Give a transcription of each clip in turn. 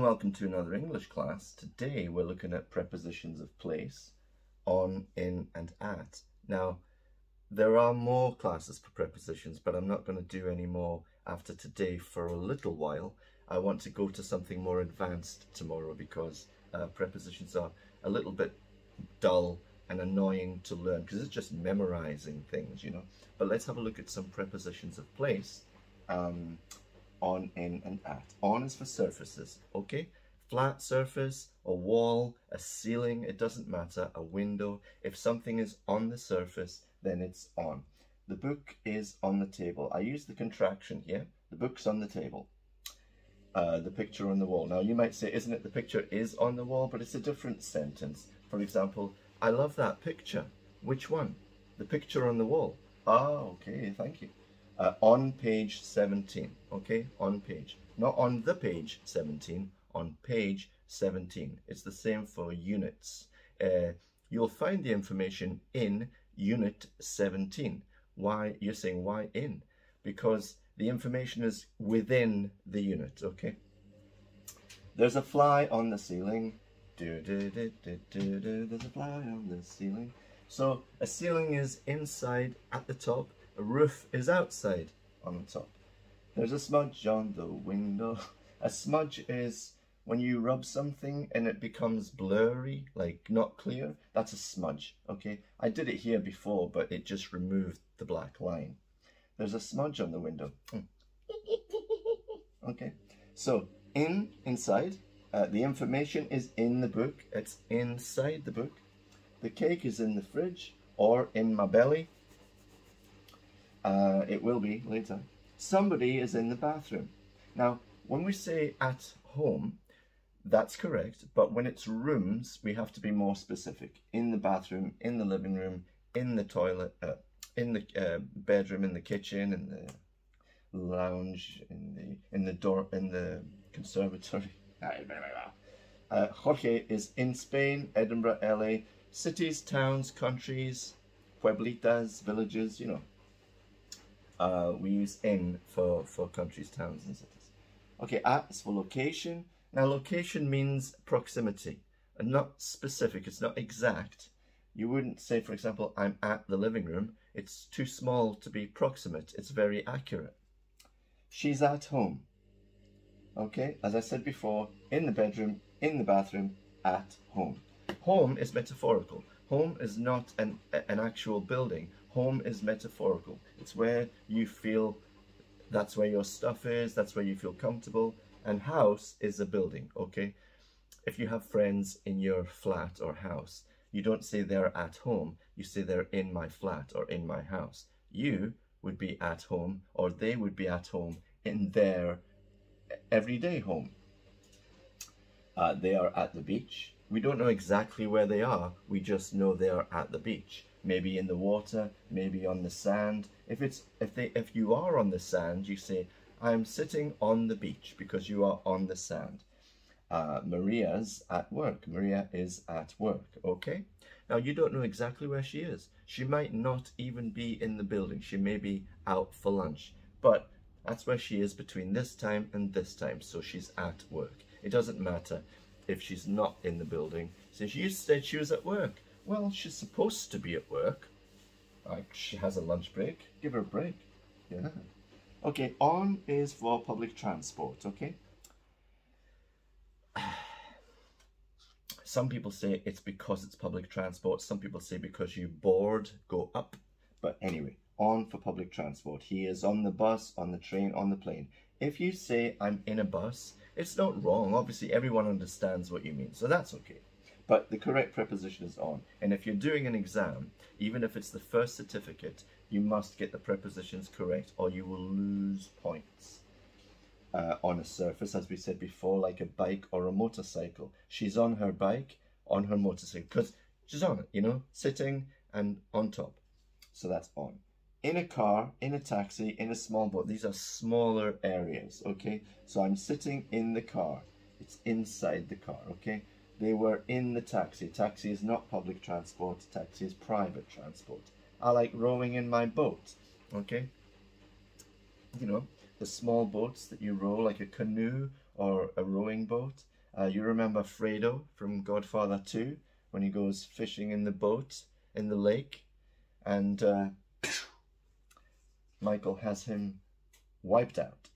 and welcome to another English class. Today we're looking at prepositions of place, on, in and at. Now there are more classes for prepositions, but I'm not going to do any more after today for a little while. I want to go to something more advanced tomorrow because prepositions are a little bit dull and annoying to learn because it's just memorizing things, you know. But let's have a look at some prepositions of place. On, in and at. On is for surfaces, okay? Flat surface, a wall, a ceiling, it doesn't matter, a window. If something is on the surface, then it's on. The book is on the table. I use the contraction here. The book's on the table. The picture on the wall. Now you might say, isn't it the picture is on the wall? But it's a different sentence. For example, I love that picture. Which one? The picture on the wall. Ah, okay, thank you. On page 17, okay, on page. Not on the page 17, on page 17. It's the same for units. You'll find the information in unit 17. Why? You're saying why in? Because the information is within the unit, okay? There's a fly on the ceiling. There's a fly on the ceiling. So a ceiling is inside at the top. A roof is outside on the top. There's a smudge on the window. A smudge is when you rub something and it becomes blurry, like not clear. That's a smudge, okay? I did it here before, but it just removed the black line. There's a smudge on the window. Okay, so inside, the information is in the book. It's inside the book. The cake is in the fridge or in my belly. It will be later. Somebody is in the bathroom. Now, when we say at home, that's correct, but when it's rooms, we have to be more specific. In the bathroom, in the living room, in the toilet, in the bedroom, in the kitchen, in the lounge, in the conservatory. Jorge is in Spain, Edinburgh, LA, cities, towns, countries, pueblitas, villages, you know. We use in for countries, towns and cities. Okay, at is for location. Now location means proximity and not specific, it's not exact. You wouldn't say, for example, I'm at the living room. It's too small to be proximate, it's very accurate. She's at home. Okay, as I said before, in the bedroom, in the bathroom, at home. Home is metaphorical. Home is not an actual building. Home is metaphorical. It's where you feel, that's where your stuff is, that's where you feel comfortable. And house is a building, okay? If you have friends in your flat or house, you don't say they're at home, you say they're in my flat or in my house. You would be at home, or they would be at home in their everyday home. They are at the beach. We don't know exactly where they are, we just know they are at the beach. Maybe in the water, maybe on the sand. If you are on the sand, you say, I'm sitting on the beach because you are on the sand. Maria's at work. Maria is at work, okay? Now, you don't know exactly where she is. She might not even be in the building. She may be out for lunch, but that's where she is between this time and this time, so she's at work. It doesn't matter if she's not in the building. Since you said she was at work, well, she's supposed to be at work. Like, she has a lunch break. Give her a break. Yeah. Okay, on is for public transport, okay? Some people say it's because it's public transport. Some people say because you board, go up. But anyway, on for public transport. He is on the bus, on the train, on the plane. If you say I'm in a bus, it's not wrong. Obviously, everyone understands what you mean, so that's okay. But the correct preposition is on. And if you're doing an exam, even if it's the first certificate, you must get the prepositions correct or you will lose points. On a surface, as we said before, like a bike or a motorcycle. She's on her bike, on her motorcycle, because she's on it, you know, sitting and on top. So that's on. In a car, in a taxi, in a small boat. These are smaller areas, okay? So I'm sitting in the car. It's inside the car, okay? They were in the taxi. Taxi is not public transport. Taxi is private transport. I like rowing in my boat, okay? You know, the small boats that you row, like a canoe or a rowing boat. You remember Fredo from Godfather 2 when he goes fishing in the boat in the lake, and Michael has him wiped out.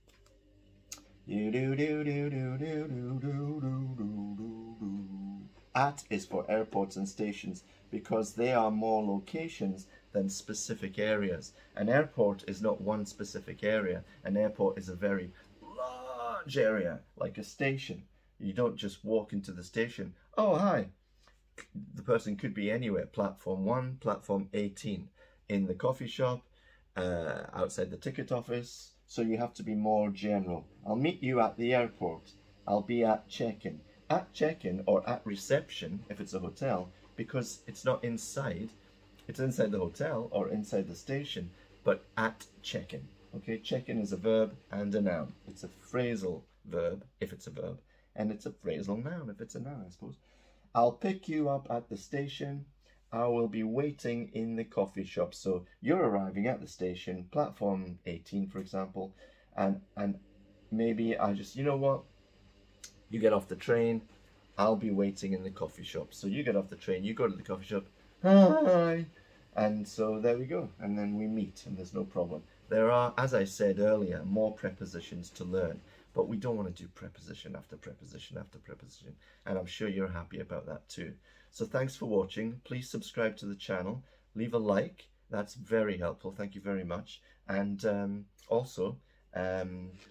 At is for airports and stations because they are more locations than specific areas. An airport is not one specific area. An airport is a very large area, like a station. You don't just walk into the station. Oh, hi. The person could be anywhere. Platform 1, platform 18. In the coffee shop, outside the ticket office. So you have to be more general. I'll meet you at the airport. I'll be at check-in. At check-in or at reception, if it's a hotel, because it's not inside. It's inside the hotel or inside the station, but at check-in. Okay, check-in is a verb and a noun. It's a phrasal verb, if it's a verb, and it's a phrasal noun, if it's a noun, I suppose. I'll pick you up at the station. I will be waiting in the coffee shop. So you're arriving at the station, platform 18, for example, and maybe I just, you know what? You get off the train, I'll be waiting in the coffee shop. So you get off the train, you go to the coffee shop, hi, and so there we go, and then we meet, and there's no problem. There are, as I said earlier, more prepositions to learn, but we don't want to do preposition after preposition after preposition, and I'm sure you're happy about that too. So thanks for watching. Please subscribe to the channel, leave a like, that's very helpful, thank you very much, and also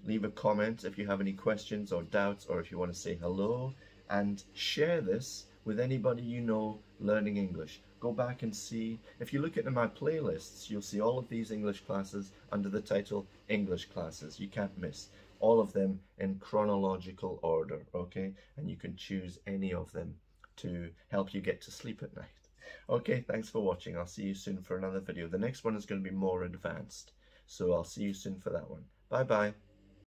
leave a comment if you have any questions or doubts, or if you want to say hello, and share this with anybody you know learning English. Go back and see, if you look at my playlists, you'll see all of these English classes under the title English Classes. You can't miss all of them in chronological order, okay? And you can choose any of them to help you get to sleep at night. Okay, thanks for watching. I'll see you soon for another video. The next one is going to be more advanced, so I'll see you soon for that one. Bye bye.